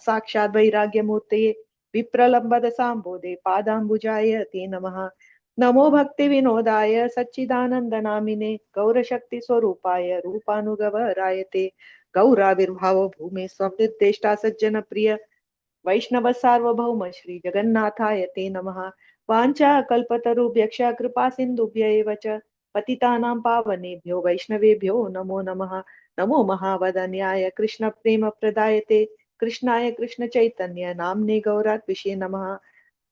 साक्षात् वैराग्यमूर्तये विप्रलम्बद साम्बोधे पादाम्बुजाय ते नमः। नमो भक्ति विनोदाय सच्चिदानंद नामिने गौरशक्ति स्वरूपाय रूपानुगवराय ते गौराविर्भाव भूमे स्वनिर्देष्टा सज्जन प्रिय वैष्णव सार्वभौम श्री जगन्नाथाय ते नमः। वाञ्छा कल्पतरुभ्यश्च कृपा सिन्धुभ्य एव च पतितानां पावनेभ्यो वैष्णवेभ्यो नमो नमः। नमो महावदन्याय कृष्ण प्रेम प्रदायते कृष्णाय कृष्ण चैतन्य नाम्ने गौरात्विषे नमः।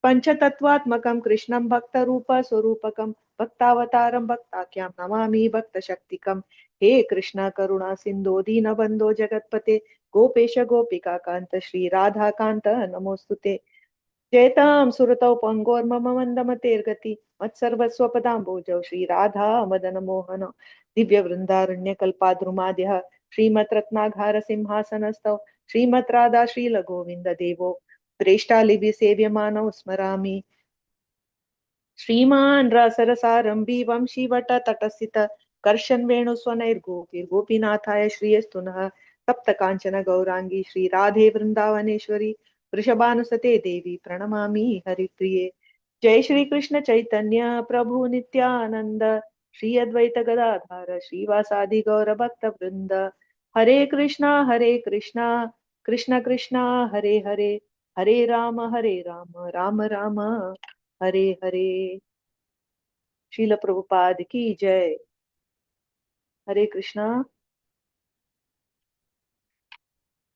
पंचतत्वात्मकं कृष्णं भक्तरूप स्वरूपकं भक्तावतारं भक्ताख्यां नमामि भक्तशक्तिकं। हे कृष्ण करुणा सिंधो दीनबंधो जगत्पते गोपेश गोपिका कांत श्री राधा कांत नमोस्तुते। जयतां सुरतौ पंगोर्मम मंदमतेर्गति मत्सर्वस्वपदाम्बोजौ श्री राधा मदन मोहन दिव्य वृंदारण्य कल्पाद्रुमाद्यः श्रीमत् रत्नाघार सिंहासनस्थौ श्रीमत् राधा श्रील गोविंद देवो प्रेष्टालिभि सेव्यमानौ स्मरामि। श्रीमान् रसरसारम्भी वंशीवट तटस्थित कर्षन् वेणुस्वनैर्गोपीर्गोपीनाथाय श्रियस्तु नः। तप्त काञ्चन गौरांगी श्री राधे वृंदावनेश्वरी वृषभानुसते देवी प्रणमामि हरिप्रिये। जय श्री कृष्ण चैतन्य प्रभु नित्यानंद श्री अद्वैत गदाधार श्रीवासादि गौर भक्त वृंद। हरे कृष्णा कृष्ण कृष्णा हरे हरे हरे राम राम राम हरे हरे। शील प्रभुपाद की जय। हरे कृष्णा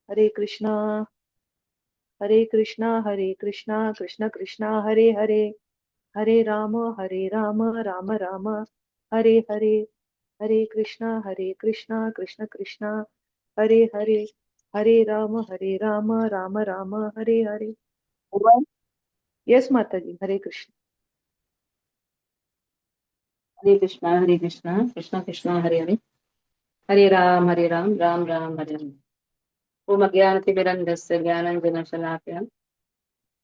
हरे कृष्णा हरे कृष्णा कृष्ण कृष्णा हरे हरे हरे राम राम राम हरे हरे। हरे कृष्णा कृष्ण कृष्णा हरे हरे हरे राम राम राम हरे हरे। यस माता जी। हरे कृष्ण। हरे कृष्णा कृष्ण कृष्ण हरे हरे हरे राम राम राम हरे हरे। ओम अज्ञानतिमिरन्धस्य ज्ञानाञ्जनशलाकया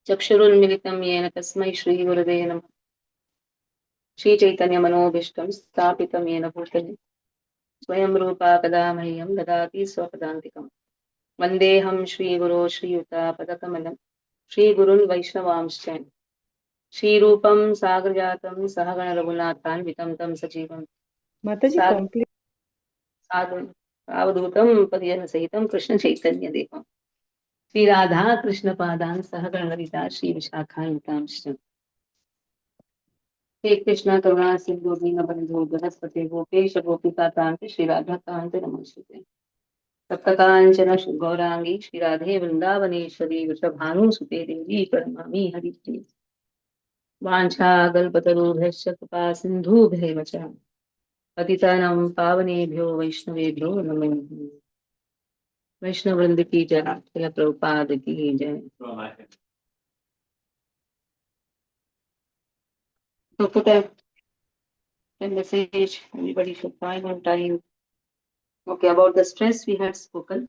चक्षुरुन्मिलितं येन तस्मै श्रीगुरवे नमः। श्रीचैतन्यमनोभीष्टं स्थापितं येन भूतले स्वयं रूपा कदा मह्यं ददाति स्वपदान्तिकम्। वन्देऽहं श्रीगुरो श्रीयुतापदकमलं श्रीगुरुन् वैष्णवांश्च श्रीरूपं सागरजातं सहगण रघुनाथान्वितं तं सजीवं माता जी कंप्लीट। साधु सावधूतं परिजनसहितं कृष्णचैतन्यदेवं श्रीराधा कृष्णपादान् सहगण ललिता श्रीविशाखान्वितांश्च। हे कृष्ण करुणा सिंधु दीनबन्धो बृहस्पति गोपेश गोपिकान्त श्री राधा कांत नमोस्तुते। तप्तकाञ्चन गौरांगी श्री राधे वृंदावनेश्वरी वृषभानुसुते देवी प्रणमामि हरिप्रिये। वाञ्छाकल्पतरुभ्यश्च कृपा सिन्धुभ्यैव च पतितानां पावनेभ्यो वैष्णवेभ्यो नमो नमः। वैष्णव वृंद की जय, श्रील प्रभुपाद की जय। So put a message, everybody should find on time. Okay, about the stress we had spoken.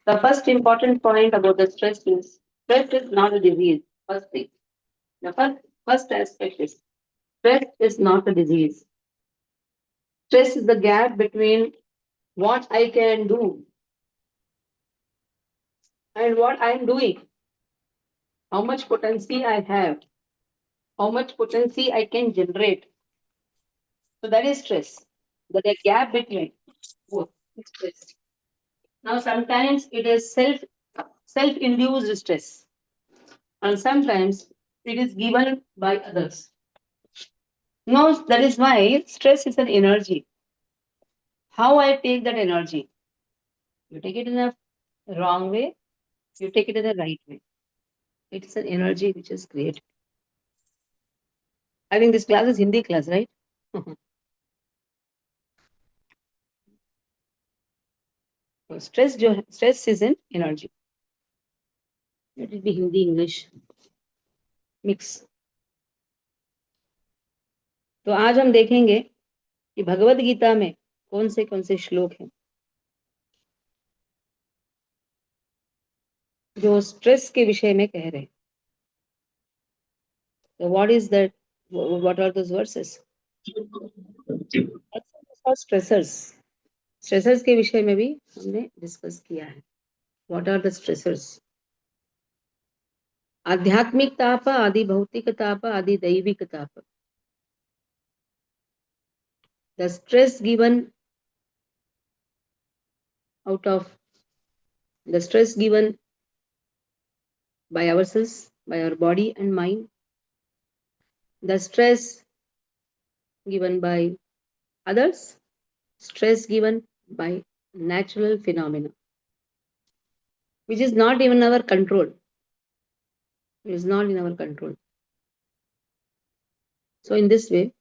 The first important point about the stress is not a disease. First thing. The first aspect is stress is not a disease. Stress is the gap between what I can do and what I am doing. How much potency I have, how much potency I can generate. So that is stress. The gap between both is stress. Now sometimes it is self-induced stress, and sometimes it is given by others. No, that is why stress is an energy. How I take that energy? You take it in a wrong way, you take it in the right way. It's an energy which is created. I think this class is Hindi class, right? So stress is an energy. Let it be Hindi, English, mix. तो आज हम देखेंगे कि भगवत गीता में कौन से श्लोक हैं जो स्ट्रेस के विषय में कह रहे हैं. So what is that? What are those verses? Stressors. Stressors के विषय में भी हमने डिस्कस किया है. What are the stressors? Adhyatmik tapa, adi bhautika tapa, adi daivika tapa. The stress given out of the stress given by ourselves, by our body and mind, the stress given by others, stress given by natural phenomena, which is not even our control. It is not in our control. So in this way,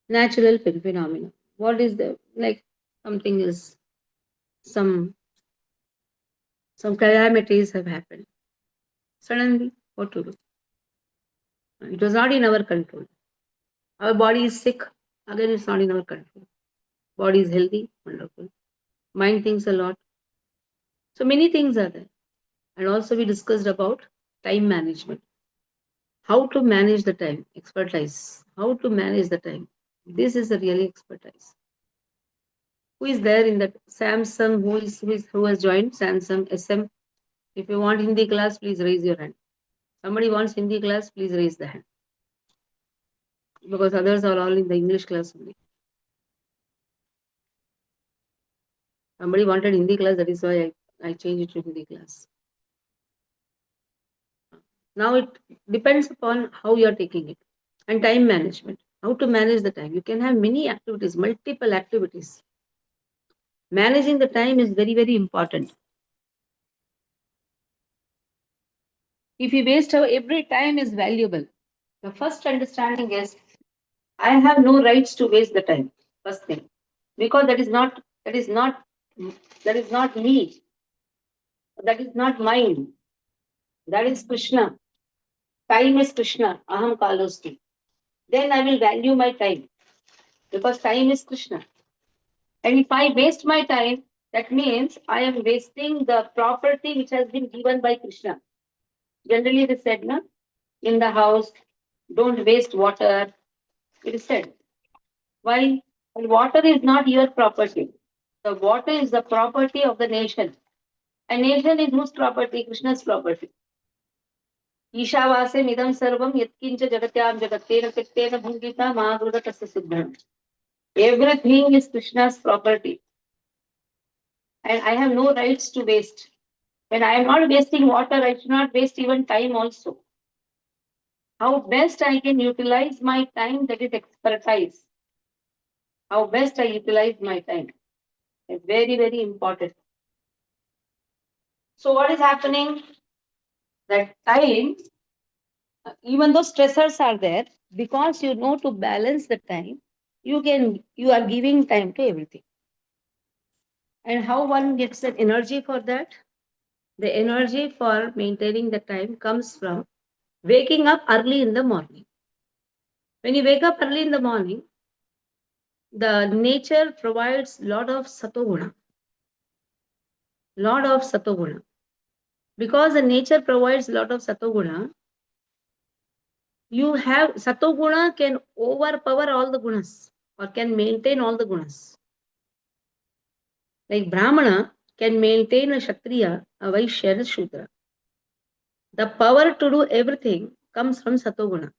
natural phenomena. What is the like something is some calamities have happened. Suddenly, what to do? It was not in our control. Our body is sick, again it's not in our control. Body is healthy, wonderful. Mind thinks a lot. So many things are there. And also we discussed about time management. How to manage the time, expertise. How to manage the time. This is a really expertise. Who is there in that Samsung? Who has joined Samsung SM? If you want Hindi class, please raise your hand. Somebody wants Hindi class, please raise the hand. Because others are all in the English class only. Somebody wanted Hindi class, that is why I changed it to Hindi class. Now it depends upon how you are taking it. And time management. How to manage the time. You can have many activities, multiple activities. Managing the time is very, very important. If you waste every time is valuable. The first understanding is I have no rights to waste the time. First thing. Because that is not me. That is not mine. That is Krishna. Time is Krishna. Aham kalosti. Then I will value my time. Because time is Krishna. And if I waste my time, that means I am wasting the property which has been given by Krishna. Generally, it is said, na, in the house, don't waste water. It is said. Why? Well, water is not your property. The water is the property of the nation. A nation is whose property? Krishna's property. Ishavase midam sarvam yatkincha jagatyam jagattena pittena bhungita mahagruda tasya siddhanam. Everything is Krishna's property. And I have no rights to waste. When I am not wasting water, I should not waste even time also. How best I can utilize my time, that is expertise. How best I utilize my time. It's very, very important. So what is happening? That time, even though stressors are there, because you know to balance the time, you are giving time to everything. And how one gets that energy for that? The energy for maintaining the time comes from waking up early in the morning. When you wake up early in the morning, the nature provides lot of satoguna. Lot of satoguna. Because the nature provides lot of satoguna, you have satoguna can overpower all the gunas or can maintain all the gunas. Like Brahmana can maintain a Kshatriya, a Vaishya, and a Shudra. The power to do everything comes from satoguna.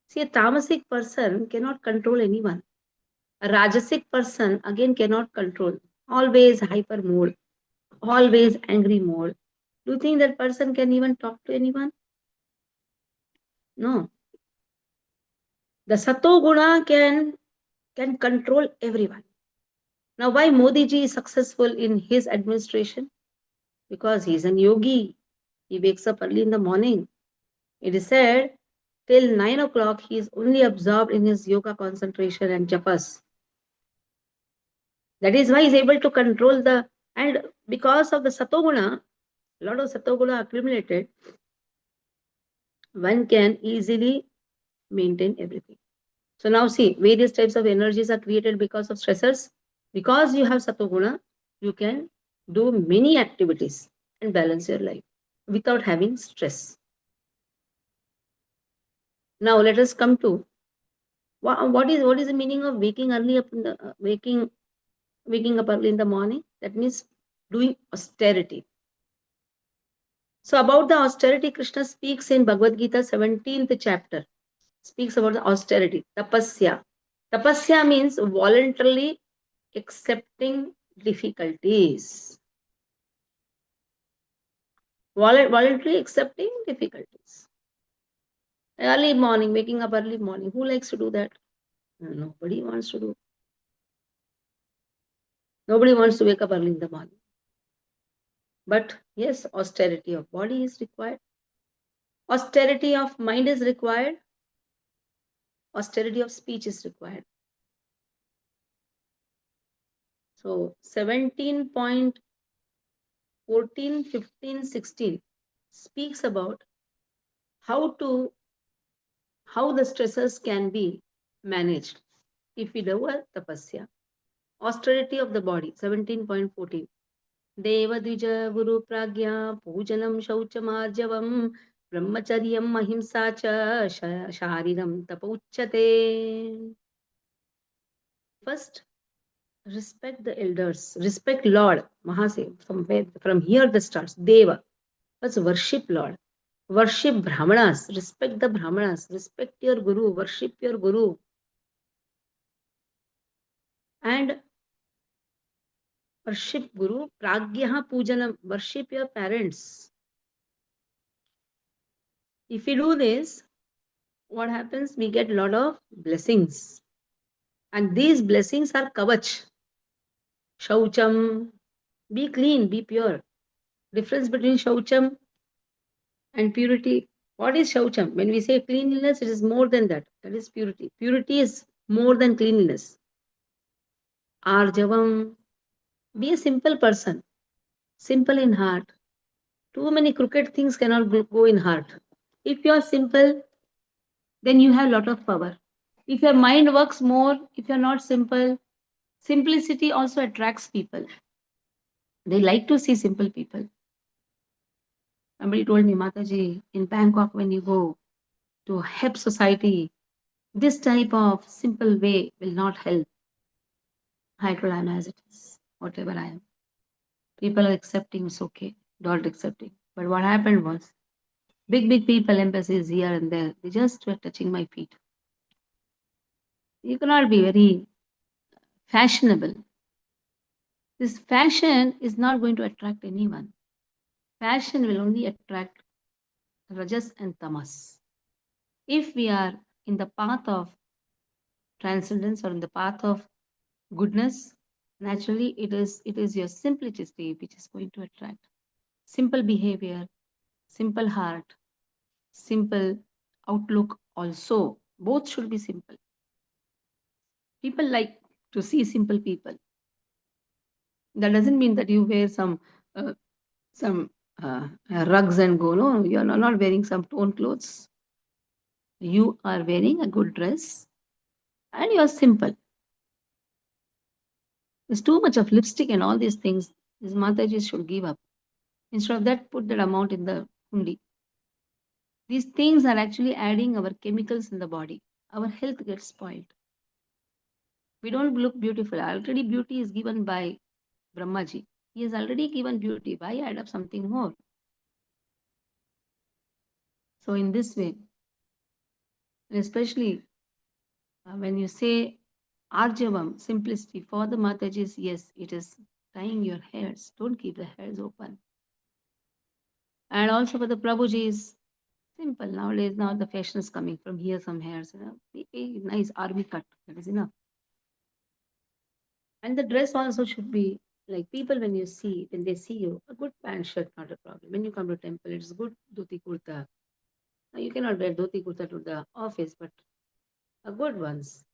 See, a tamasic person cannot control anyone. A rajasic person again cannot control. Always hyper mode, always angry mode. Do you think that person can even talk to anyone? No. The satoguna can control everyone. Now, why Modi ji is successful in his administration? Because he is an yogi. He wakes up early in the morning. It is said till 9 o'clock he is only absorbed in his yoga concentration and japas. That is why he is able to control and because of the satoguna, a lot of satoguna accumulated, one can easily maintain everything. So now see, various types of energies are created because of stressors. Because you have satoguna, you can do many activities and balance your life without having stress. Now let us come to what is the meaning of waking early up in the waking up early in the morning? That means doing austerity. So about the austerity, Krishna speaks in Bhagavad Gita 17th chapter. Speaks about the austerity, tapasya. Tapasya means voluntarily accepting difficulties. Voluntarily accepting difficulties. Early morning, waking up early morning. Who likes to do that? Nobody wants to do. Nobody wants to wake up early in the morning. But yes, austerity of body is required. Austerity of mind is required. Austerity of speech is required. So 17.14, 15, 16 speaks about how the stresses can be managed if we do a tapasya. Austerity of the body, 17.14. Devadvija Guru Pragya Pujanam Shauchamarjavam Brahmacharyam Ahimsa cha Shariram Tapauchate. First, respect the elders, respect Lord Mahase. From here the starts. Deva. Let's worship Lord. Worship Brahmanas. Respect the Brahmanas. Respect your Guru. Worship your Guru. And worship Guru. Pragyaha Pujanam. Worship your parents. If we do this, what happens? We get a lot of blessings. And these blessings are kavach. Shaucham. Be clean, be pure. Difference between shaucham and purity. What is shaucham? When we say cleanliness, it is more than that. That is purity. Purity is more than cleanliness. Arjavam. Be a simple person. Simple in heart. Too many crooked things cannot go in heart. If you are simple, then you have a lot of power. If your mind works more, if you're not simple, simplicity also attracts people. They like to see simple people. Somebody told me, Mataji, in Bangkok, when you go to help society, this type of simple way will not help. I told, I'm as it is, whatever I am. People are accepting, it's okay. Not accepting. But what happened was, big people, embassies here and there, they just were touching my feet. You cannot be very fashionable. This fashion is not going to attract anyone. Fashion will only attract rajas and tamas. If we are in the path of transcendence or in the path of goodness, naturally it is your simplicity which is going to attract. Simple behavior, simple heart, simple outlook also. Both should be simple. People like to see simple people. That doesn't mean that you wear some rugs and go. No, you are not wearing some torn clothes. You are wearing a good dress and you are simple. There's too much of lipstick and all these things. These Mataji should give up. Instead of that, put that amount in the hundi. These things are actually adding our chemicals in the body. Our health gets spoiled. We don't look beautiful. Already beauty is given by Brahmaji. He has already given beauty. Why add up something more? So in this way, especially when you say Arjavam, simplicity, for the Matajis, yes, it is tying your hairs. Don't keep the hairs open. And also for the Prabhujis, simple. Nowadays, now the fashion is coming from here, some hairs. Be nice army cut. That is enough. And the dress also should be like people when you see, when they see you, a good pant shirt, not a problem. When you come to temple, it's good dhoti kurta. Now you cannot wear dhoti kurta to the office, but a good ones.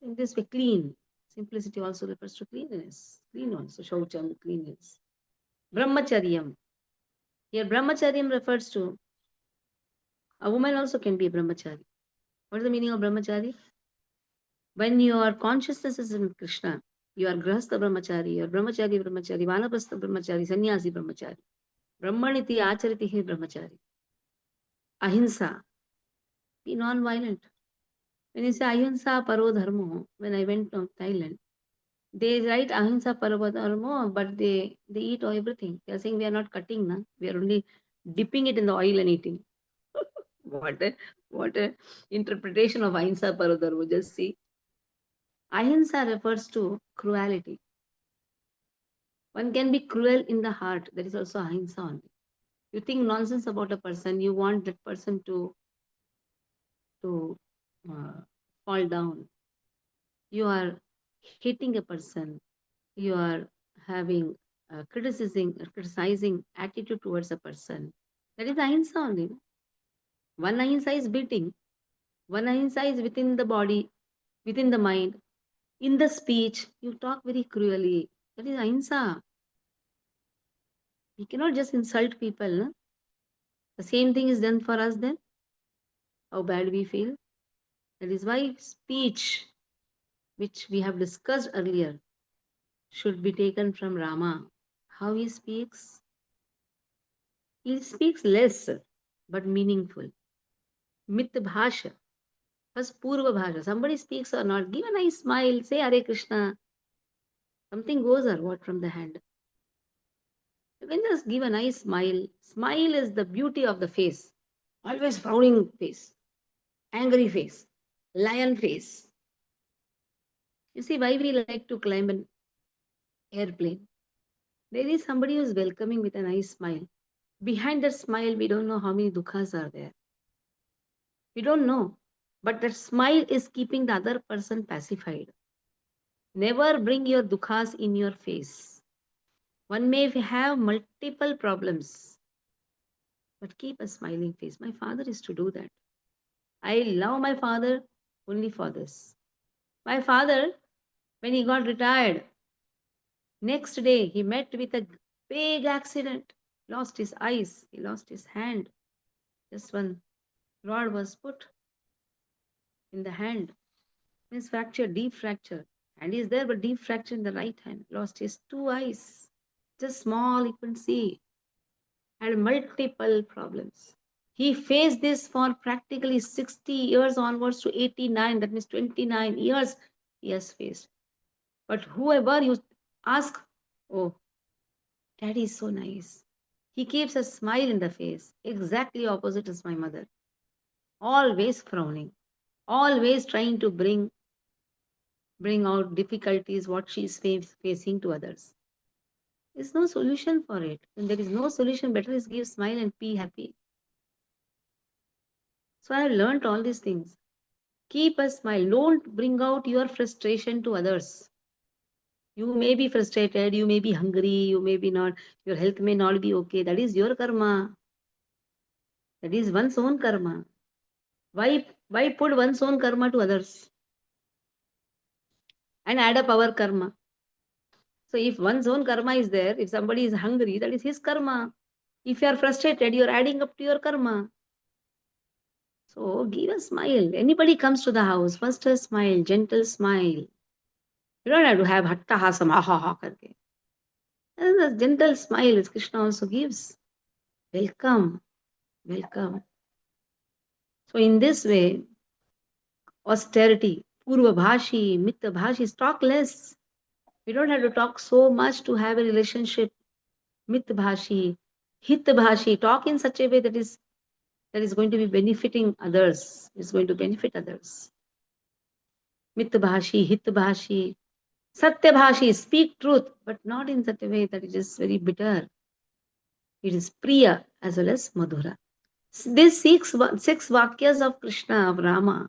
In this way, clean. Simplicity also refers to cleanliness. Clean also, shaucham, cleanliness. Brahmacharyam. Here, brahmacharyam refers to a woman also can be a brahmachari. What is the meaning of brahmachari? When your consciousness is in Krishna, you are grahastha brahmachari, you are brahmachari, vanaprastha brahmachari, sannyasi brahmachari. Brahmaniti acharitihi brahmachari. Ahimsa. Be non-violent. When you say ahimsa paro dharmo, when I went to Thailand, they write ahimsa paro dharmo, but they eat everything. They are saying we are not cutting, na? We are only dipping it in the oil and eating. What a interpretation of ahimsa, Paradharma. Just see. Ahimsa refers to cruelty. One can be cruel in the heart. That is also ahimsa only. You think nonsense about a person, you want that person to fall down. You are hating a person. You are having criticizing attitude towards a person. That is ahimsa only. One ahimsa is beating. One ahimsa is within the body, within the mind. In the speech, you talk very cruelly. That is ahimsa. We cannot just insult people. No? The same thing is done for us then. How bad we feel. That is why speech, which we have discussed earlier, should be taken from Rama. How he speaks? He speaks less, but meaningful. Mit bhasha. First, purva bhasha. Somebody speaks or not, give a nice smile, say Hare Krishna. Something goes or what from the hand. You can just give a nice smile. Smile is the beauty of the face. Always frowning face, angry face, lion face. You see why we like to climb an airplane. There is somebody who is welcoming with a nice smile. Behind that smile, we don't know how many dukhas are there. We don't know. But that smile is keeping the other person pacified. Never bring your dukhas in your face. One may have multiple problems, but keep a smiling face. My father is to do that. I love my father only for this. My father, when he got retired, next day he met with a big accident, lost his eyes, he lost his hand. Just one rod was put in the hand. Means fracture, deep fracture. And he is there, but deep fracture in the right hand. Lost his two eyes. Just small, you can see. Had multiple problems. He faced this for practically 60 years onwards to 89. That means 29 years he has faced. But whoever you ask, oh, daddy is so nice. He keeps a smile in the face. Exactly opposite is my mother. Always frowning. Always trying to bring out difficulties, what she is facing to others. There's no solution for it. When there is no solution, better is give smile and be happy. So I have learned all these things. Keep a smile. Don't bring out your frustration to others. You may be frustrated, you may be hungry, you may be not, your health may not be okay. That is your karma. That is one's own karma. Why put one's own karma to others? And add up our karma. So if one's own karma is there, if somebody is hungry, that is his karma. If you are frustrated, you are adding up to your karma. So give a smile. Anybody comes to the house, first a smile, gentle smile. You don't have to have hattahasam, ha ha ha karke. And a gentle smile, as Krishna also gives. Welcome, welcome. So in this way, austerity, purva bhashi, mitta bhashi, talk less. We don't have to talk so much to have a relationship. Mitta bhashi, hit bhashi, talk in such a way that is going to be benefiting others, is going to benefit others. Mitta bhashi, hit bhashi, satya bhashi, speak truth, but not in such a way that it is very bitter. It is priya as well as madhura. These six vakyas of Krishna, of Rama,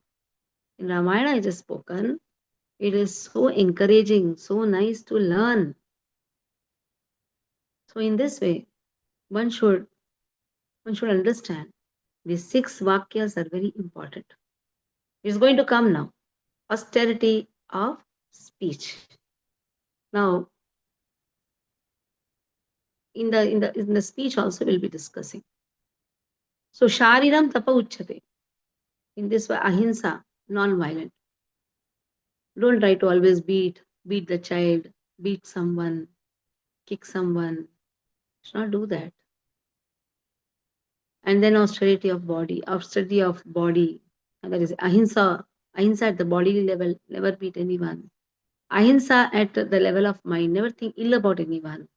in Ramayana it is spoken. It is so encouraging, so nice to learn. So in this way, one should understand these six vakyas are very important. It is going to come now. Austerity of speech. Now, in the speech also we'll be discussing. So Shariram Tapa Uchyate. In this way, ahimsa, non-violent. Don't try to always beat the child, beat someone, kick someone. Should not do that. And then austerity of body. And that is ahimsa at the body level, never beat anyone. Ahimsa at the level of mind, never think ill about anyone.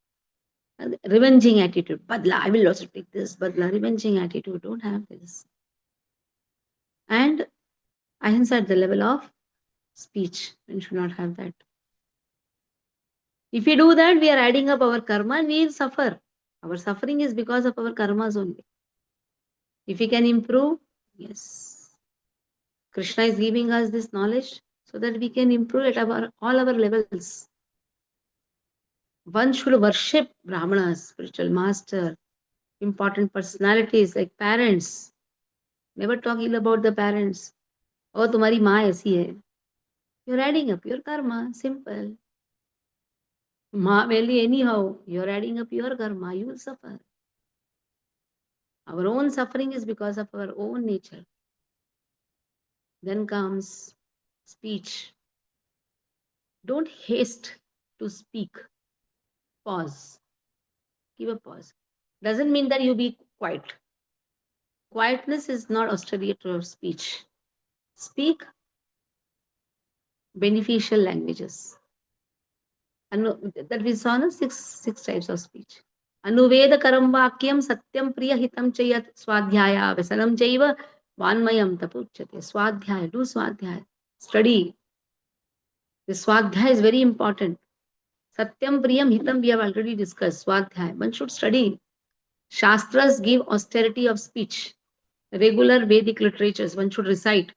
Revenging attitude. Badla, I will also take this. Badla, revenging attitude. Don't have this. And ahimsa at the level of speech. We should not have that. If we do that, we are adding up our karma and we will suffer. Our suffering is because of our karmas only. If we can improve, yes. Krishna is giving us this knowledge so that we can improve at all our levels. One should worship Brahmanas, spiritual master, important personalities like parents. Never talk ill about the parents. Oh, तुम्हारी माँ ऐसी है. You're adding up your karma. Simple. Ma, barely anyhow, you're adding up your karma. You will suffer. Our own suffering is because of our own nature. Then comes speech. Don't haste to speak. Pause. Give a pause. Doesn't mean that you be quiet. Quietness is not austerity of speech. Speak beneficial languages. And that we saw no six types of speech. Anuveda karam vakyam satyam priya hitam chayat swadhyaya vasanam chaiva vanmayam tapuchyate. Swadhyaya, do swadhyaya. Study. The swadhyaya is very important. Satyam priyam hitam we have already discussed. Swadhyaya. One should study. Shastras give austerity of speech. Regular Vedic literatures one should recite.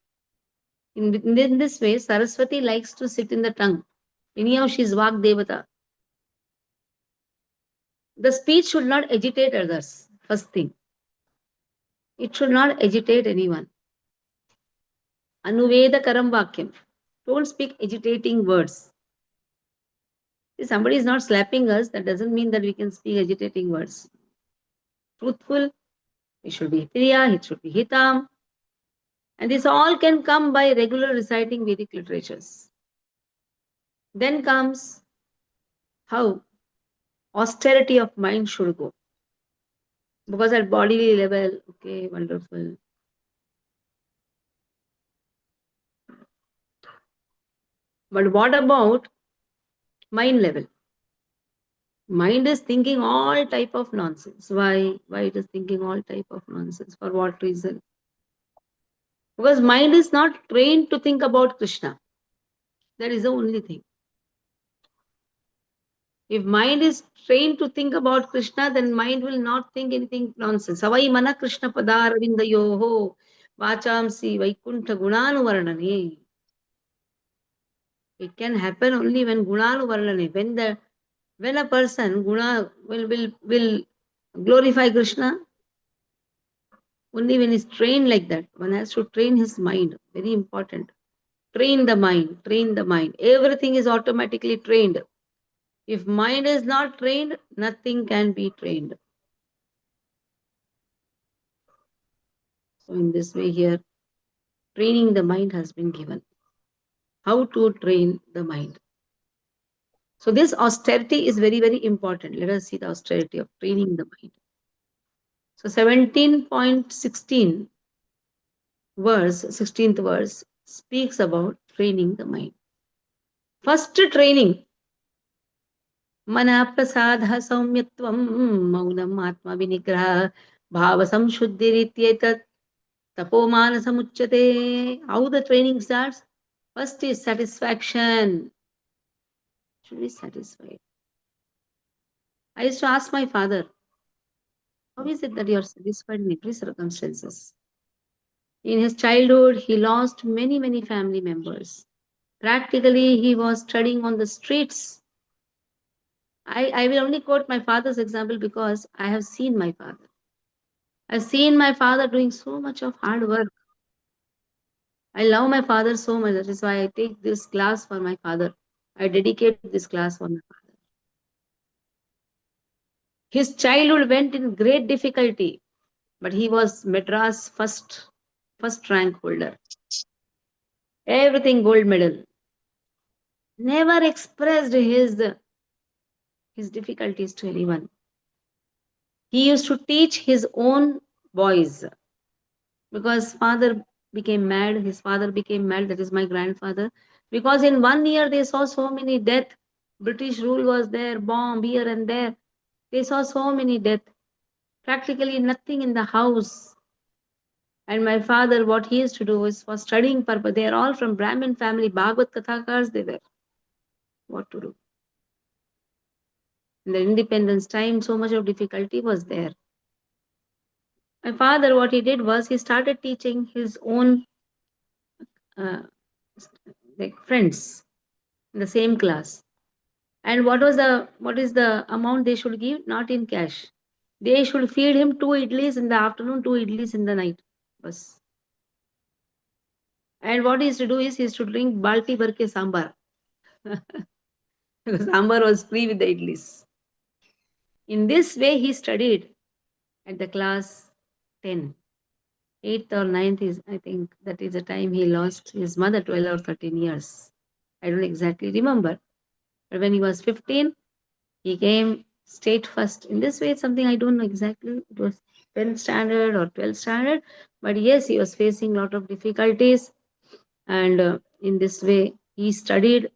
In this way, Saraswati likes to sit in the tongue. Anyhow, she is Vak Devata. The speech should not agitate others, first thing. It should not agitate anyone. Anuveda karam vakyam. Don't speak agitating words. If somebody is not slapping us, that doesn't mean that we can speak agitating words. Truthful, it should be priya, it should be hitam. And this all can come by regular reciting Vedic literatures. Then comes how austerity of mind should go. Because at bodily level, okay, wonderful. But what about mind level? Mind is thinking all type of nonsense. Why? Why it is thinking all type of nonsense? For what reason? Because mind is not trained to think about Krishna. That is the only thing. If mind is trained to think about Krishna, then mind will not think anything nonsense. Savai mana Krishna padaravinda yoho vachamsi vaikuntha gunanuvarnane. It can happen only when gunanuvarnane. When a person guna will glorify Krishna, only when he's trained like that. One has to train his mind. Very important. Train the mind. Train the mind. Everything is automatically trained. If mind is not trained, nothing can be trained. So in this way here, training the mind has been given. How to train the mind. So this austerity is very, very important. Let us see the austerity of training the mind. So 17.16 verse, 16th verse, speaks about training the mind. First training. Mana prasadha saumyatvam maunam atma vinigraha bhava samshuddhirityetat tapomanasamuchyate. How the training starts? First is satisfaction. Should be satisfied. I used to ask my father, how is it that you are satisfied in every circumstances? In his childhood, he lost many, many family members. Practically, he was studying on the streets. I will only quote my father's example because I have seen my father. I've seen my father doing so much of hard work. I love my father so much. That is why I take this class for my father. I dedicate this class for my father. His childhood went in great difficulty, but he was Madras first rank holder. Everything gold medal. Never expressed his difficulties to anyone. He used to teach his own boys because father became mad. His father became mad. That is my grandfather. Because in 1 year they saw so many death. British rule was there, bomb here and there. They saw so many death, practically nothing in the house. And my father, what he used to do is for studying purpose. They are all from Brahmin family, Bhagavad Kathakars, they were. What to do? In the independence time, so much of difficulty was there. My father, what he did was he started teaching his own uh, like friends in the same class. And what is the amount they should give? Not in cash. They should feed him 2 idlis in the afternoon, 2 idlis in the night. Bas. And what he used to do is he used to drink balti bhar ke sambar. Because sambar was free with the idlis. In this way, he studied at the class 10. 8th or 9th is, I think, that is the time he lost his mother, 12 or 13 years. I don't exactly remember. But when he was 15, he came state first. In this way, it's something I don't know exactly. It was 10th standard or 12th standard. But yes, he was facing a lot of difficulties. And in this way, he studied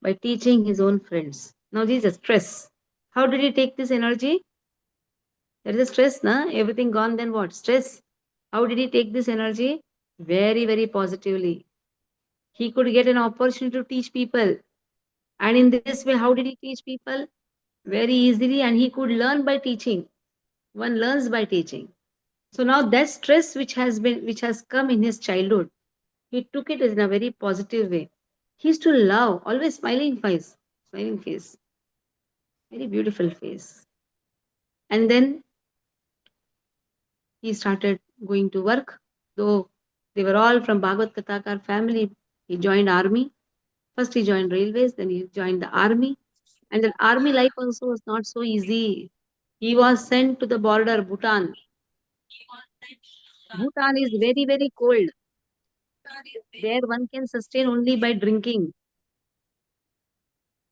by teaching his own friends. Now, this is stress. How did he take this energy? There is a stress, na? Everything gone, then what? Stress. How did he take this energy? Very, very positively. He could get an opportunity to teach people. And in this way, how did he teach people? Very easily, and he could learn by teaching. One learns by teaching. So now that stress which has come in his childhood, he took it in a very positive way. He used to love, always smiling face, very beautiful face. And then he started going to work, though they were all from Bhagavad Kathakar family. He joined army. First he joined railways, then he joined the army. And the army life also was not so easy. He was sent to the border, Bhutan. Bhutan is very, very cold. There one can sustain only by drinking.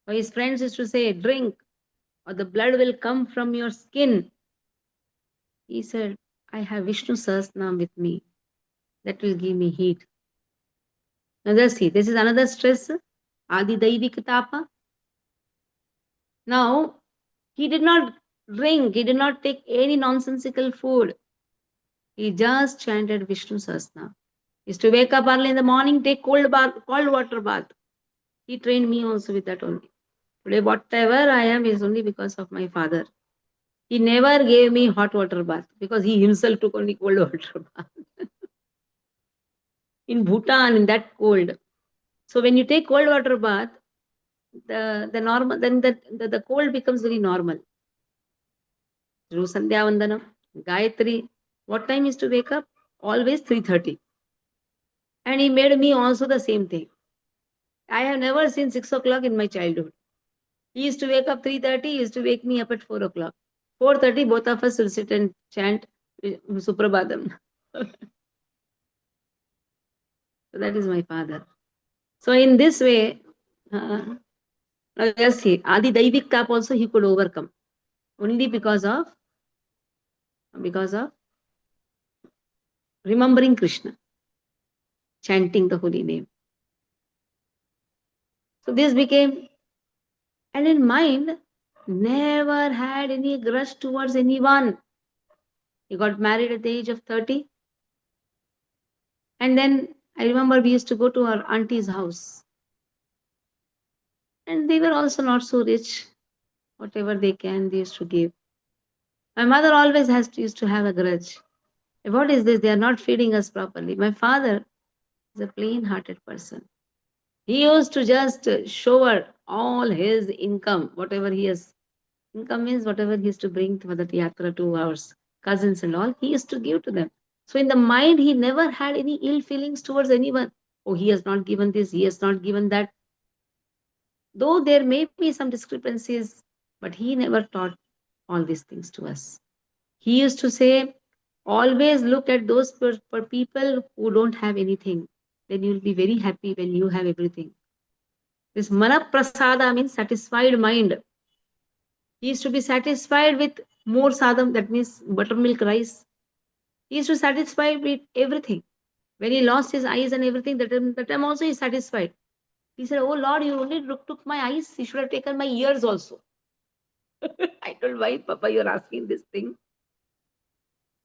So his friends used to say, drink, or the blood will come from your skin. He said, I have Vishnu Sahasranam with me. That will give me heat. Now let's see, this is another stress, Adi Daivik Tapa. Now, he did not drink, he did not take any nonsensical food. He just chanted Vishnu Sahasranam. He used to wake up early in the morning, take cold water bath. He trained me also with that only. Today, whatever I am is only because of my father. He never gave me hot water bath because he himself took only cold water bath. In Bhutan, in that cold. So when you take cold water bath, the normal then the cold becomes very normal. Through Sandhya Vandanam, Gayatri. What time is to wake up? Always 3:30. And he made me also the same thing. I have never seen 6 o'clock in my childhood. He used to wake up 3:30, he used to wake me up at 4 o'clock. 4:30, both of us will sit and chant Suprabhadam. So that is my father. So in this way, now let's see, Adi Daivik Tap also he could overcome. Only because of remembering Krishna, chanting the holy name. So this became, and in mind, never had any grudge towards anyone. He got married at the age of 30. And then I remember we used to go to our auntie's house. And they were also not so rich. Whatever they can, they used to give. My mother always used to have a grudge. What is this? They are not feeding us properly. My father is a plain-hearted person. He used to just shower all his income, whatever he has. Income means whatever he used to bring for the yatra to our cousins and all, he used to give to them. So in the mind, he never had any ill feelings towards anyone. Oh, he has not given this, he has not given that. Though there may be some discrepancies, but he never taught all these things to us. He used to say, always look at those people who don't have anything. Then you'll be very happy when you have everything. This mana prasada means satisfied mind. He used to be satisfied with more sadam, that means buttermilk rice. He used to satisfy with everything. When he lost his eyes and everything, that time also he is satisfied. He said, oh Lord, you only took my eyes, you should have taken my ears also. I told, why, Papa, you're asking this thing?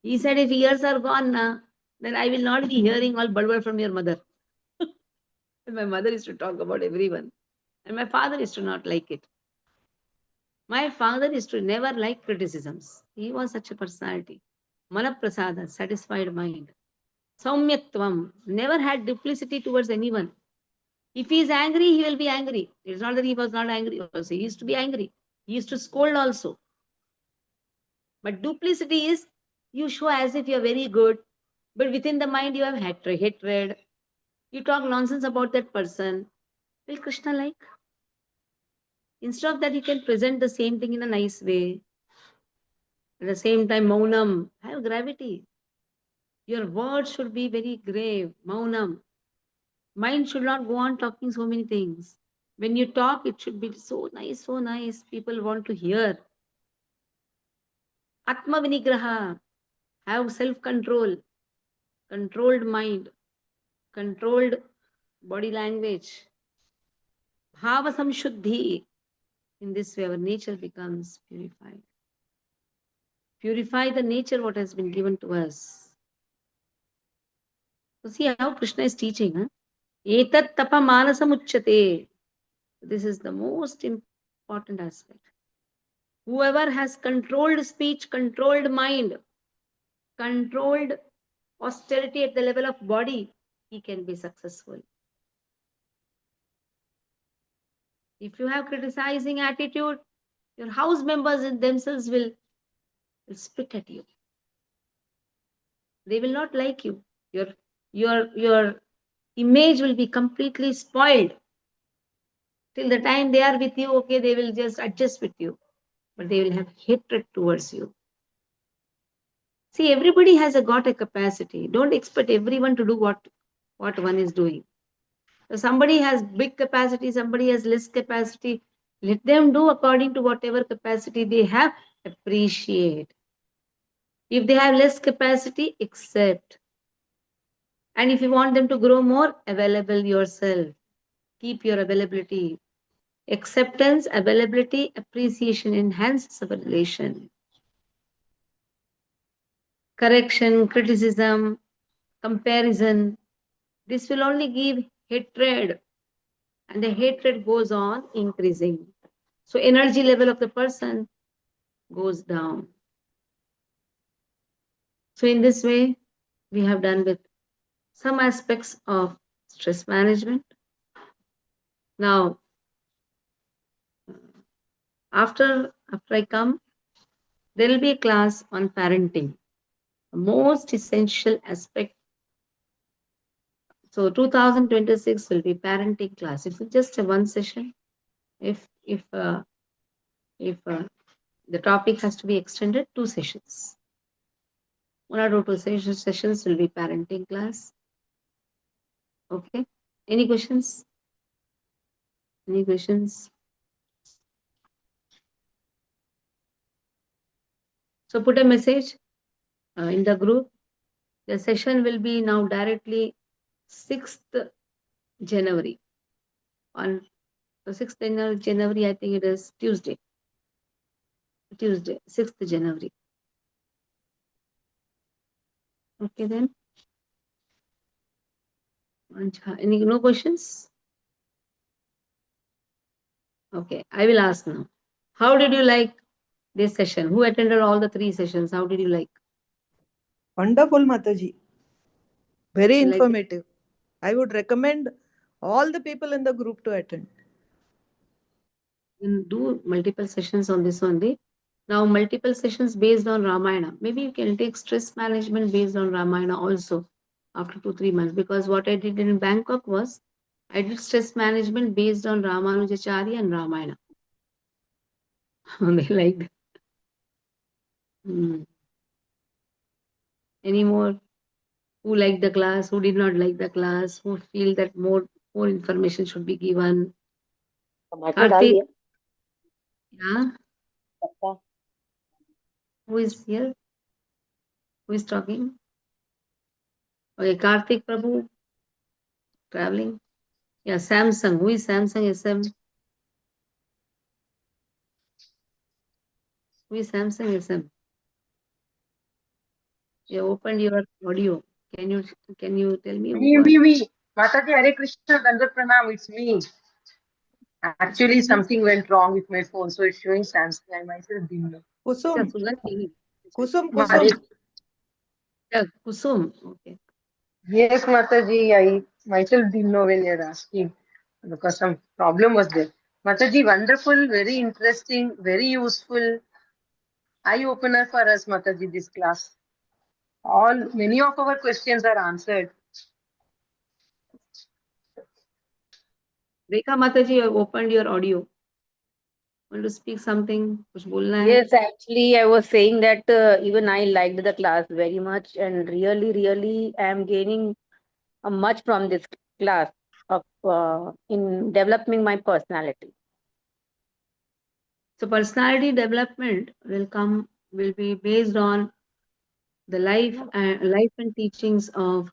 He said, if ears are gone, then I will not be hearing all badwad from your mother. And my mother used to talk about everyone. And my father used to not like it. My father used to never like criticisms. He was such a personality. Malaprasada, satisfied mind. Saumyatvam, never had duplicity towards anyone. If he is angry, he will be angry. It's not that he was not angry also. He used to be angry. He used to scold also. But duplicity is you show as if you're very good, but within the mind you have hatred. You talk nonsense about that person. Will Krishna like? Instead of that, you can present the same thing in a nice way. At the same time, maunam, have gravity. Your words should be very grave, maunam. Mind should not go on talking so many things. When you talk, it should be so nice, so nice. People want to hear. Atma vinigraha, have self-control, controlled mind, controlled body language. Bhava samshuddhi. In this way, our nature becomes purified. Purify the nature what has been given to us. So see how Krishna is teaching. Etat tapa manasam uchyate. This is the most important aspect. Whoever has controlled speech, controlled mind, controlled austerity at the level of body, he can be successful. If you have criticizing attitude, your house members in themselves will spit at you. They will not like you. Your image will be completely spoiled. Till the time they are with you, okay, they will just adjust with you, but they will have hatred towards you. See, everybody has got a capacity. Don't expect everyone to do what one is doing. So somebody has big capacity, somebody has less capacity. Let them do according to whatever capacity they have. Appreciate. If they have less capacity, accept. And if you want them to grow more, available yourself. Keep your availability. Acceptance, availability, appreciation enhances our relation. Correction, criticism, comparison, this will only give hatred, and the hatred goes on increasing. So energy level of the person goes down. So in this way, we have done with some aspects of stress management. Now, after I come, there will be a class on parenting, the most essential aspect. So 2026 will be parenting class. It's just a one session. If the topic has to be extended, 2 sessions. 1 or 2 sessions will be parenting class. Okay. Any questions? Any questions? So put a message in the group. The session will be now directly 6th January. On the 6th January, I think it is Tuesday. 6th January. Okay then. Any no questions? Okay, I will ask now. How did you like this session? Who attended all the 3 sessions? How did you like? Wonderful, Mataji. Very You like it? informative. I would recommend all the people in the group to attend. You can do multiple sessions on this only. Now, multiple sessions based on Ramayana. Maybe you can take stress management based on Ramayana also after 2-3 months. Because what I did in Bangkok was I did stress management based on Ramanujacharya and Ramayana. They liked. Any more? Who liked the class? Who did not like the class? Who feel that more information should be given? Karthik? Yeah. Who is here? Who is talking? Okay, Karthik Prabhu, traveling. Yeah, Samsung. Who is Samsung SM? Who is Samsung SM? You opened your audio. Can you tell me Me, what? me, me. Mataji, Hare Krishna, Dandat Pranam, it's me. Actually, something went wrong with my phone, so it's showing Samsung. I myself didn't know. Kusum, Suganti. Kusum, Mari- Kusum. Yeah, Kusum. Okay. Yes, Mataji, I myself didn't know when you're asking because some problem was there. Mataji, wonderful, very interesting, very useful, eye opener for us, Mataji, this class. Many of our questions are answered. Rekha Mataji, you have opened your audio. Want to speak something? कुछ बोलना है? Yes, actually, I was saying that even I liked the class very much, and really, I am gaining much from this class of in developing my personality. So personality development will be based on the life and teachings of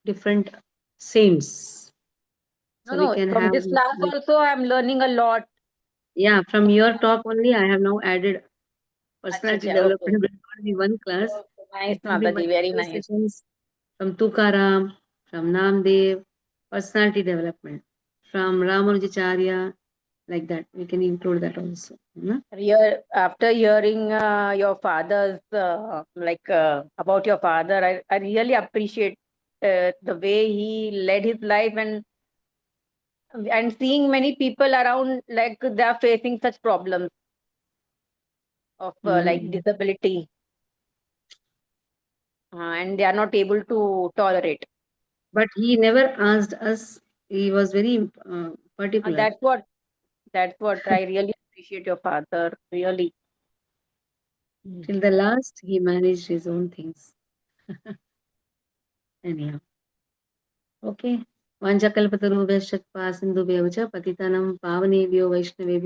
different saints. So we No, can from have this class like, also, I am learning a lot. yeah, from your talk only I have now added Acha, personality acha, okay. development will not be one class. Nice, It will be Mataji, very multiple nice. sessions from Tukaram, from Namdev, personality development, from Ramanujacharya, like that. We can include that also. After hearing your father's about your father, I really appreciate the way he led his life, and seeing many people around like they are facing such problems of like Mm. disability, and they are not able to tolerate. But he never asked us. He was very particular. That's what I really appreciate your father, really. Till the last, he managed his own things. Anyhow. Okay. वाञ्छाकल्पतरुभ्यश्च कृपा सिन्धुभ्यः च पतितानां पावनेभ्यो वैष्णवेभ्यो